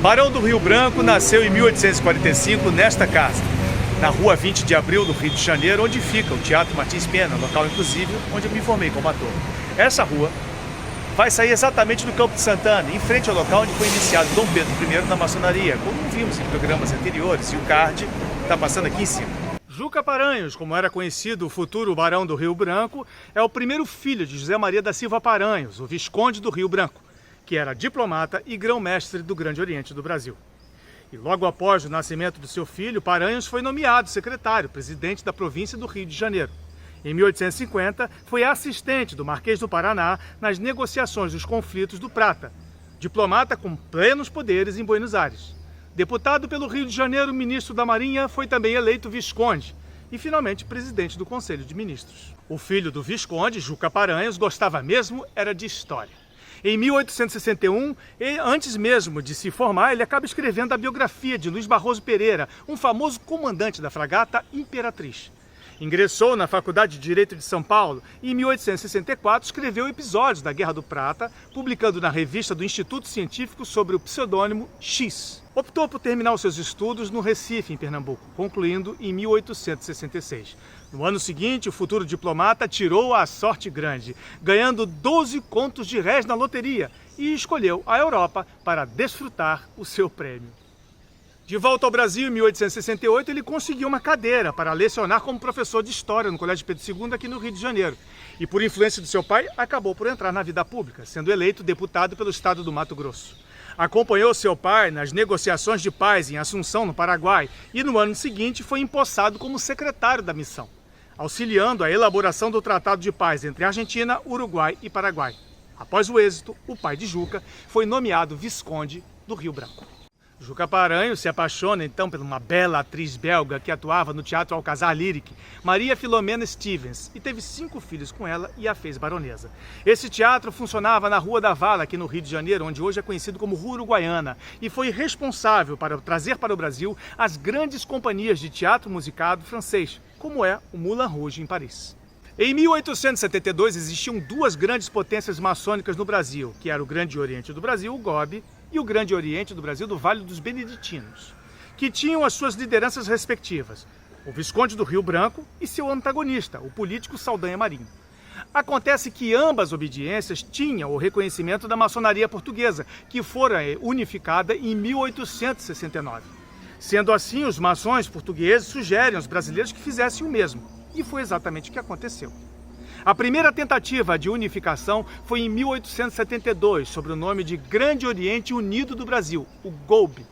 Barão do Rio Branco nasceu em 1845 nesta casa, na rua 20 de Abril, do Rio de Janeiro, onde fica o Teatro Martins Pena, local inclusive onde eu me formei como ator. Essa rua vai sair exatamente do Campo de Santana, em frente ao local onde foi iniciado Dom Pedro I na maçonaria, como vimos em programas anteriores, e o card está passando aqui em cima. Juca Paranhos, como era conhecido o futuro Barão do Rio Branco, é o primeiro filho de José Maria da Silva Paranhos, o Visconde do Rio Branco, que era diplomata e grão-mestre do Grande Oriente do Brasil. E logo após o nascimento do seu filho, Paranhos foi nomeado secretário-presidente da província do Rio de Janeiro. Em 1850, foi assistente do Marquês do Paraná nas negociações dos conflitos do Prata, diplomata com plenos poderes em Buenos Aires. Deputado pelo Rio de Janeiro, ministro da Marinha, foi também eleito Visconde e, finalmente, presidente do Conselho de Ministros. O filho do Visconde, Juca Paranhos, gostava mesmo era de história. Em 1861, antes mesmo de se formar, ele acaba escrevendo a biografia de Luiz Barroso Pereira, um famoso comandante da fragata Imperatriz. Ingressou na Faculdade de Direito de São Paulo e, em 1864, escreveu episódios da Guerra do Prata, publicando na revista do Instituto Científico sobre o pseudônimo X. Optou por terminar os seus estudos no Recife, em Pernambuco, concluindo em 1866. No ano seguinte, o futuro diplomata tirou a sorte grande, ganhando 12 contos de réis na loteria e escolheu a Europa para desfrutar o seu prêmio. De volta ao Brasil, em 1868, ele conseguiu uma cadeira para lecionar como professor de História no Colégio Pedro II, aqui no Rio de Janeiro. E, por influência do seu pai, acabou por entrar na vida pública, sendo eleito deputado pelo estado do Mato Grosso. Acompanhou seu pai nas negociações de paz em Assunção, no Paraguai, e no ano seguinte foi empossado como secretário da missão, auxiliando a elaboração do Tratado de Paz entre Argentina, Uruguai e Paraguai. Após o êxito, o pai de Juca foi nomeado Visconde do Rio Branco. Juca Paranhos se apaixona então por uma bela atriz belga que atuava no Teatro Alcazar Lyric, Maria Filomena Stevens, e teve 5 filhos com ela e a fez baronesa. Esse teatro funcionava na Rua da Vala, aqui no Rio de Janeiro, onde hoje é conhecido como Rua Uruguaiana, e foi responsável para trazer para o Brasil as grandes companhias de teatro musicado francês, como é o Moulin Rouge em Paris. Em 1872 existiam 2 grandes potências maçônicas no Brasil, que era o Grande Oriente do Brasil, o GOB, e o Grande Oriente do Brasil do Vale dos Beneditinos, que tinham as suas lideranças respectivas, o Visconde do Rio Branco e seu antagonista, o político Saldanha Marinho. Acontece que ambas obediências tinham o reconhecimento da maçonaria portuguesa, que fora unificada em 1869. Sendo assim, os maçons portugueses sugerem aos brasileiros que fizessem o mesmo, e foi exatamente o que aconteceu. A primeira tentativa de unificação foi em 1872, sob o nome de Grande Oriente Unido do Brasil, o GOB.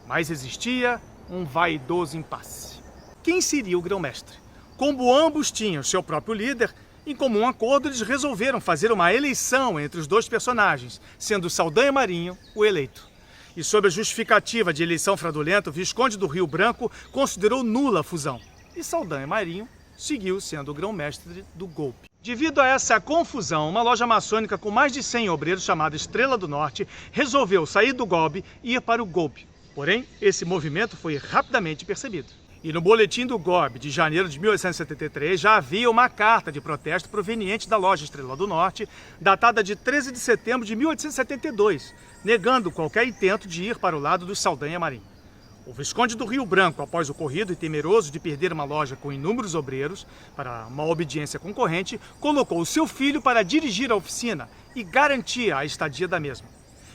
Mas existia um vaidoso impasse. Quem seria o grão-mestre? Como ambos tinham seu próprio líder, em comum acordo eles resolveram fazer uma eleição entre os 2 personagens, sendo Saldanha Marinho o eleito. E sob a justificativa de eleição fraudulenta, o Visconde do Rio Branco considerou nula a fusão. E Saldanha Marinho seguiu sendo o grão-mestre do GOB. Devido a essa confusão, uma loja maçônica com mais de 100 obreiros, chamada Estrela do Norte, resolveu sair do GOB e ir para o GOB. Porém, esse movimento foi rapidamente percebido. E no boletim do GOB de janeiro de 1873 já havia uma carta de protesto proveniente da loja Estrela do Norte, datada de 13 de setembro de 1872, negando qualquer intento de ir para o lado do Saldanha Marinho. O Visconde do Rio Branco, após o ocorrido e temeroso de perder uma loja com inúmeros obreiros para uma obediência concorrente, colocou o seu filho para dirigir a oficina e garantir a estadia da mesma.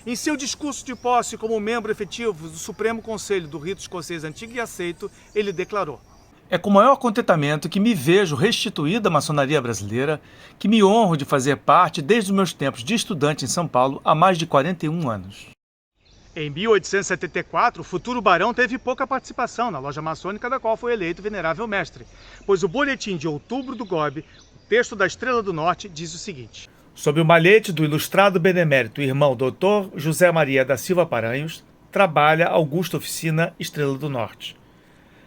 Em seu discurso de posse como membro efetivo do Supremo Conselho do Rito Escocês Antigo e Aceito, ele declarou: "É com maior contentamento que me vejo restituída à maçonaria brasileira, que me honro de fazer parte desde os meus tempos de estudante em São Paulo há mais de 41 anos. Em 1874, o futuro barão teve pouca participação na loja maçônica da qual foi eleito venerável mestre, pois o boletim de outubro do GOB, o texto da Estrela do Norte, diz o seguinte: "Sob o malhete do ilustrado benemérito irmão Dr. José Maria da Silva Paranhos, trabalha Augusta Oficina Estrela do Norte.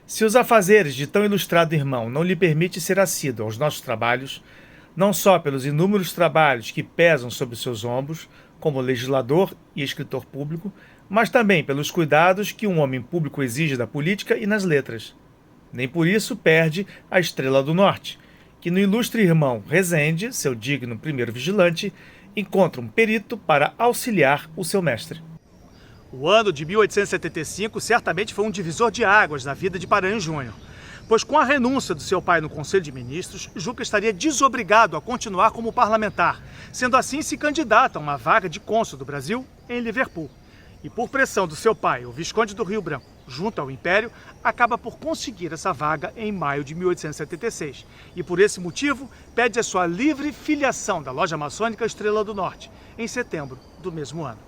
Se os afazeres de tão ilustrado irmão não lhe permite ser assíduo aos nossos trabalhos, não só pelos inúmeros trabalhos que pesam sobre seus ombros, como legislador e escritor público, mas também pelos cuidados que um homem público exige da política e nas letras. Nem por isso perde a Estrela do Norte, que no ilustre irmão Rezende, seu digno primeiro vigilante, encontra um perito para auxiliar o seu mestre. O ano de 1875 certamente foi um divisor de águas na vida de Paranhos Júnior, pois com a renúncia do seu pai no Conselho de Ministros, Juca estaria desobrigado a continuar como parlamentar, sendo assim se candidata a uma vaga de cônsul do Brasil em Liverpool. E por pressão do seu pai, o Visconde do Rio Branco, junto ao Império, acaba por conseguir essa vaga em maio de 1876. E por esse motivo, pede a sua livre filiação da loja maçônica Estrela do Norte, em setembro do mesmo ano.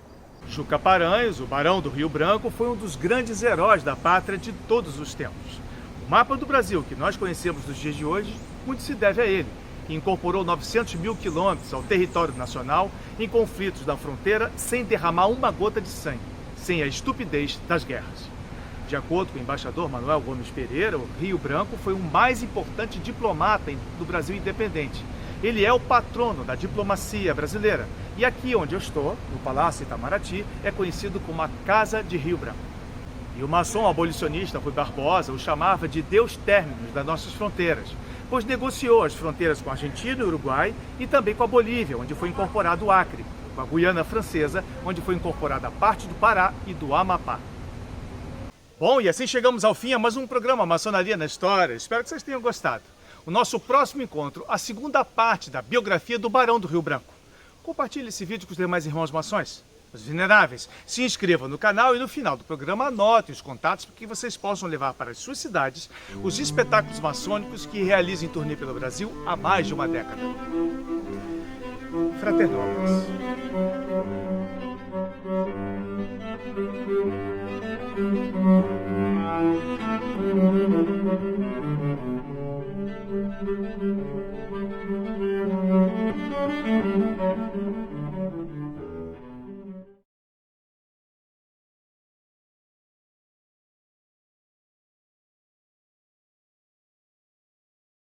Juca Paranhos, o Barão do Rio Branco, foi um dos grandes heróis da pátria de todos os tempos. O mapa do Brasil que nós conhecemos nos dias de hoje, muito se deve a ele, que incorporou 900 mil quilômetros ao território nacional em conflitos da fronteira sem derramar uma gota de sangue, sem a estupidez das guerras. De acordo com o embaixador Manuel Gomes Pereira, o Rio Branco foi o mais importante diplomata do Brasil independente. Ele é o patrono da diplomacia brasileira e aqui onde eu estou, no Palácio Itamaraty, é conhecido como a Casa de Rio Branco. E o maçom abolicionista Rui Barbosa o chamava de Deus Terminus das nossas fronteiras, pois negociou as fronteiras com a Argentina e Uruguai e também com a Bolívia, onde foi incorporado o Acre, com a Guiana Francesa, onde foi incorporada parte do Pará e do Amapá. Bom, e assim chegamos ao fim a mais um programa Maçonaria na História. Espero que vocês tenham gostado. O nosso próximo encontro, a segunda parte da biografia do Barão do Rio Branco. Compartilhe esse vídeo com os demais irmãos maçons. Os veneráveis, se inscrevam no canal e no final do programa anotem os contatos para que vocês possam levar para as suas cidades os espetáculos maçônicos que realizam em turnê pelo Brasil há mais de uma década. Fraternobis. Thank you.